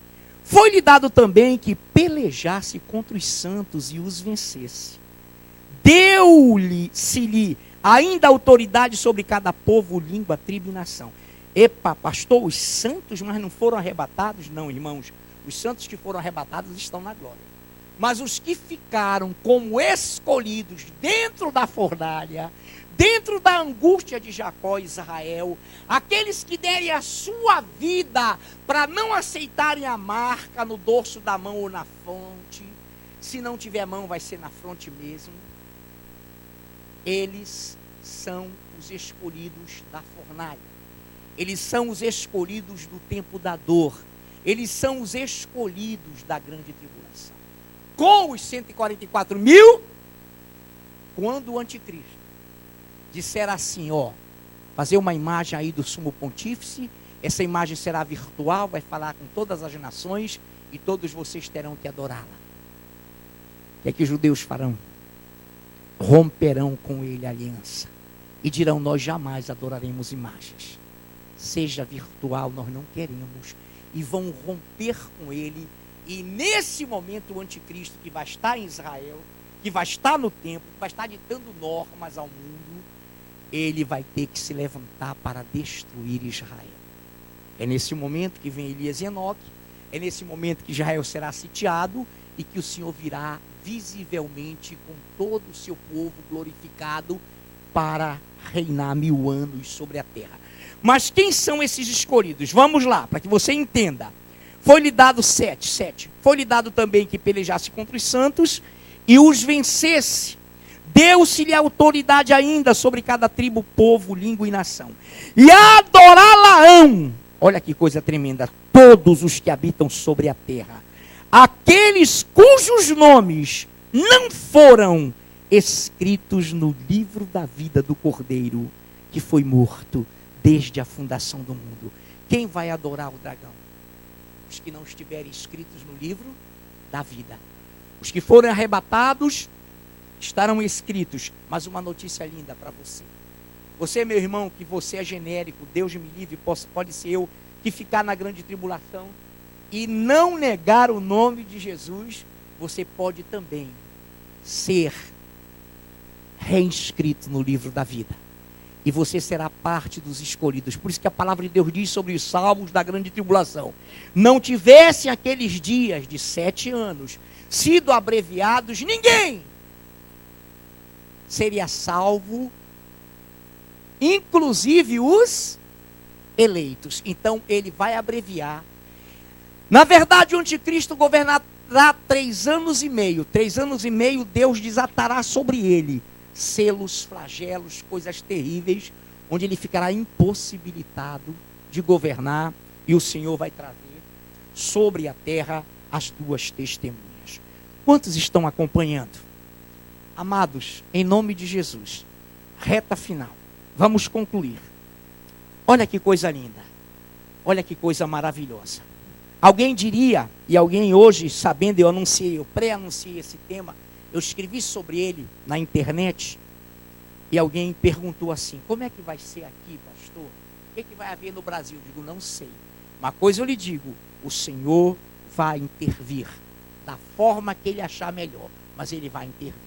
Foi-lhe dado também que pelejasse contra os santos e os vencesse. Deu-lhe-se-lhe ainda autoridade sobre cada povo, língua, tribo e nação. Epa, pastor, os santos, mas não foram arrebatados? Não, irmãos. Os santos que foram arrebatados estão na glória. Mas os que ficaram como escolhidos dentro da fornalha, dentro da angústia de Jacó e Israel, aqueles que derem a sua vida para não aceitarem a marca no dorso da mão ou na fronte, se não tiver mão vai ser na fronte mesmo, eles são os escolhidos da fornalha, eles são os escolhidos do tempo da dor, eles são os escolhidos da grande tribulação. Com os 144 mil, quando o anticristo disser assim, ó, fazer uma imagem aí do sumo pontífice, essa imagem será virtual, vai falar com todas as nações e todos vocês terão que adorá-la. O que é que os judeus farão? Romperão com ele a aliança e dirão, nós jamais adoraremos imagens. Seja virtual, nós não queremos. E vão romper com ele. E nesse momento o anticristo que vai estar em Israel, que vai estar no templo, que vai estar ditando normas ao mundo, ele vai ter que se levantar para destruir Israel. É nesse momento que vem Elias e Enoque, é nesse momento que Israel será sitiado e que o Senhor virá visivelmente com todo o seu povo glorificado para reinar 1000 anos sobre a terra. Mas quem são esses escolhidos? Vamos lá, para que você entenda. Foi-lhe dado 7. Foi-lhe dado também que pelejasse contra os santos e os vencesse. Deu-se-lhe autoridade ainda sobre cada tribo, povo, língua e nação. E adorá-la-ão. Olha que coisa tremenda. Todos os que habitam sobre a terra. Aqueles cujos nomes não foram escritos no livro da vida do Cordeiro, que foi morto desde a fundação do mundo. Quem vai adorar o dragão? Os que não estiverem escritos no livro da vida. Os que forem arrebatados estarão escritos. Mas uma notícia linda para você. Você, meu irmão, que você é genérico, Deus me livre, pode ser eu, que ficar na grande tribulação e não negar o nome de Jesus, você pode também ser reinscrito no livro da vida. E você será parte dos escolhidos. Por isso que a palavra de Deus diz sobre os salvos da grande tribulação. Não tivessem aqueles dias de 7 anos sido abreviados, ninguém seria salvo, inclusive os eleitos. Então ele vai abreviar. Na verdade, o anticristo governará 3 anos e meio. 3 anos e meio Deus desatará sobre ele selos, flagelos, coisas terríveis, onde ele ficará impossibilitado de governar, e o Senhor vai trazer sobre a terra as 2 testemunhas. Quantos estão acompanhando? Amados, em nome de Jesus, reta final, vamos concluir. Olha que coisa linda, olha que coisa maravilhosa. Alguém diria, e alguém hoje, sabendo, eu pré-anunciei esse tema, eu escrevi sobre ele na internet, e alguém perguntou assim, como é que vai ser aqui, pastor? O que vai haver no Brasil? Eu digo, não sei. Uma coisa eu lhe digo, o Senhor vai intervir, da forma que ele achar melhor, mas ele vai intervir.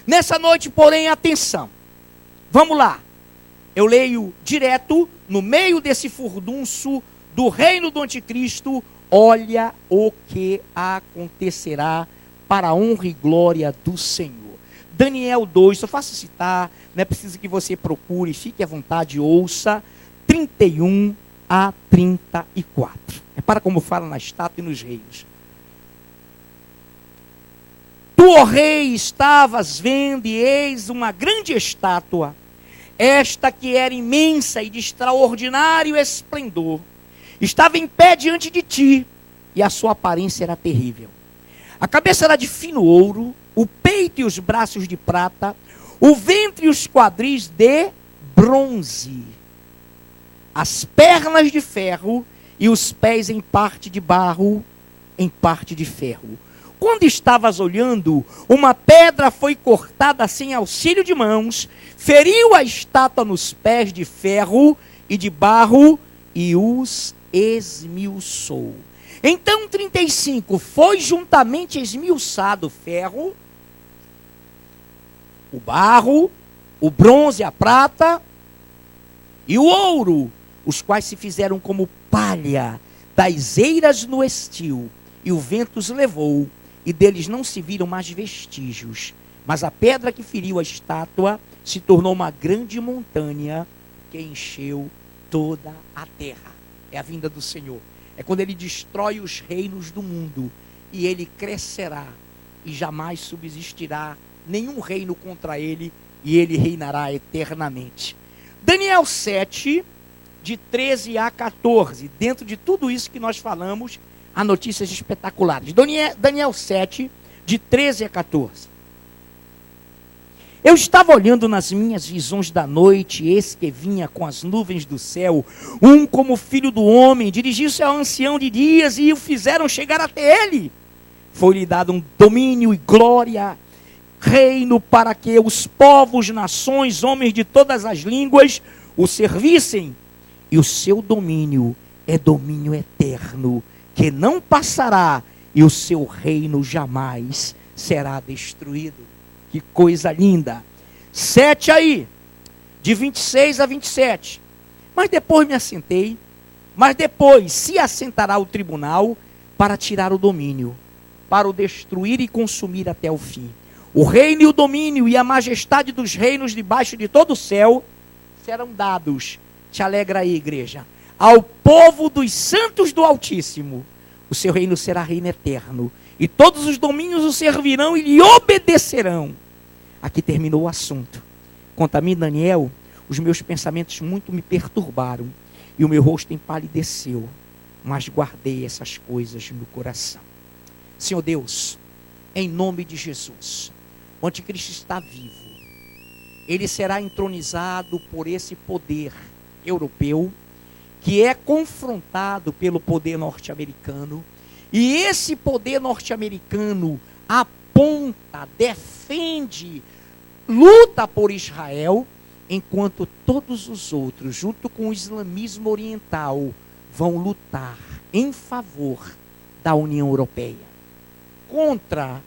Nessa noite, porém, atenção, vamos lá, eu leio direto, no meio desse furdunço do reino do anticristo, olha o que acontecerá para a honra e glória do Senhor. Daniel 2, só faço citar, não é preciso que você procure, fique à vontade, ouça, 31 a 34. É para como fala na estátua e nos reinos. Tu, ó rei, estavas vendo, e eis uma grande estátua, esta que era imensa e de extraordinário esplendor, estava em pé diante de ti, e a sua aparência era terrível. A cabeça era de fino ouro, o peito e os braços de prata, o ventre e os quadris de bronze, as pernas de ferro e os pés em parte de barro, em parte de ferro. quando estavas olhando, uma pedra foi cortada sem auxílio de mãos, feriu a estátua nos pés de ferro e de barro e os esmiuçou. Então 35, foi juntamente esmiuçado o ferro, o barro, o bronze, a prata e o ouro, os quais se fizeram como palha das eiras no estio, e o vento os levou, e deles não se viram mais vestígios. Mas a pedra que feriu a estátua se tornou uma grande montanha que encheu toda a terra. É a vinda do Senhor. É quando ele destrói os reinos do mundo, e ele crescerá, e jamais subsistirá nenhum reino contra ele, e ele reinará eternamente. Daniel 7, de 13 a 14. Dentro de tudo isso que nós falamos, há notícias espetaculares. Daniel 7, de 13 a 14. Eu estava olhando nas minhas visões da noite, eis que vinha com as nuvens do céu, um como filho do homem, dirigiu-se ao ancião de dias e o fizeram chegar até ele. Foi-lhe dado um domínio e glória, reino para que os povos, nações, homens de todas as línguas o servissem. E o seu domínio é domínio eterno, que não passará, e o seu reino jamais será destruído. Que coisa linda. 7 aí, de 26 a 27. Mas depois me assentei, mas depois se assentará o tribunal para tirar o domínio, para o destruir e consumir até o fim. O reino e o domínio e a majestade dos reinos debaixo de todo o céu serão dados, te alegra aí, igreja, ao povo dos santos do Altíssimo. O seu reino será reino eterno, e todos os domínios o servirão e lhe obedecerão. Aqui terminou o assunto. Quanto a mim, Daniel, os meus pensamentos muito me perturbaram, e o meu rosto empalideceu, mas guardei essas coisas no coração. Senhor Deus, em nome de Jesus, o anticristo está vivo. Ele será entronizado por esse poder europeu, que é confrontado pelo poder norte-americano, e esse poder norte-americano aponta, defende, luta por Israel, enquanto todos os outros, junto com o islamismo oriental, vão lutar em favor da União Europeia, contra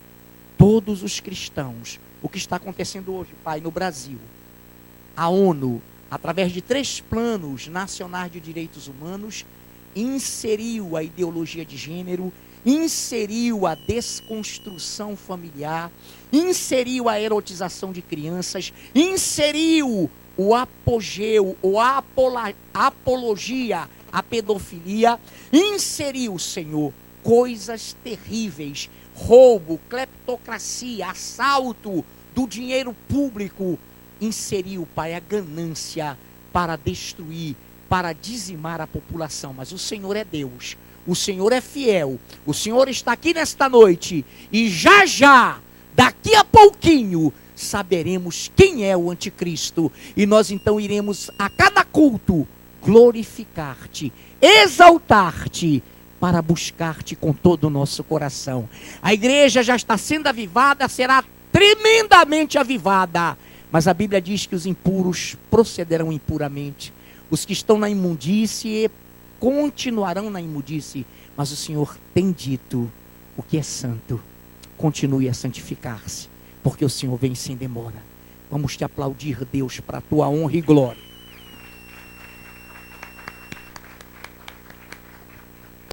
todos os cristãos. O que está acontecendo hoje, Pai, no Brasil? A ONU, através de 3 planos nacionais de direitos humanos, inseriu a ideologia de gênero, inseriu a desconstrução familiar, inseriu a erotização de crianças, inseriu o apogeu, ou a apologia à pedofilia, inseriu, Senhor, coisas terríveis, roubo, cleptocracia, assalto do dinheiro público, inseriu, Pai, a ganância para destruir, para dizimar a população. Mas o Senhor é Deus, o Senhor é fiel, o Senhor está aqui nesta noite, e já, daqui a pouquinho, saberemos quem é o anticristo, e nós então iremos a cada culto glorificar-te, exaltar-te, para buscar-te com todo o nosso coração. A igreja já está sendo avivada, será tremendamente avivada, mas a Bíblia diz que os impuros procederão impuramente, os que estão na imundície continuarão na imundície, mas o Senhor tem dito: o que é santo, continue a santificar-se, porque o Senhor vem sem demora. Vamos te aplaudir, Deus, para a tua honra e glória.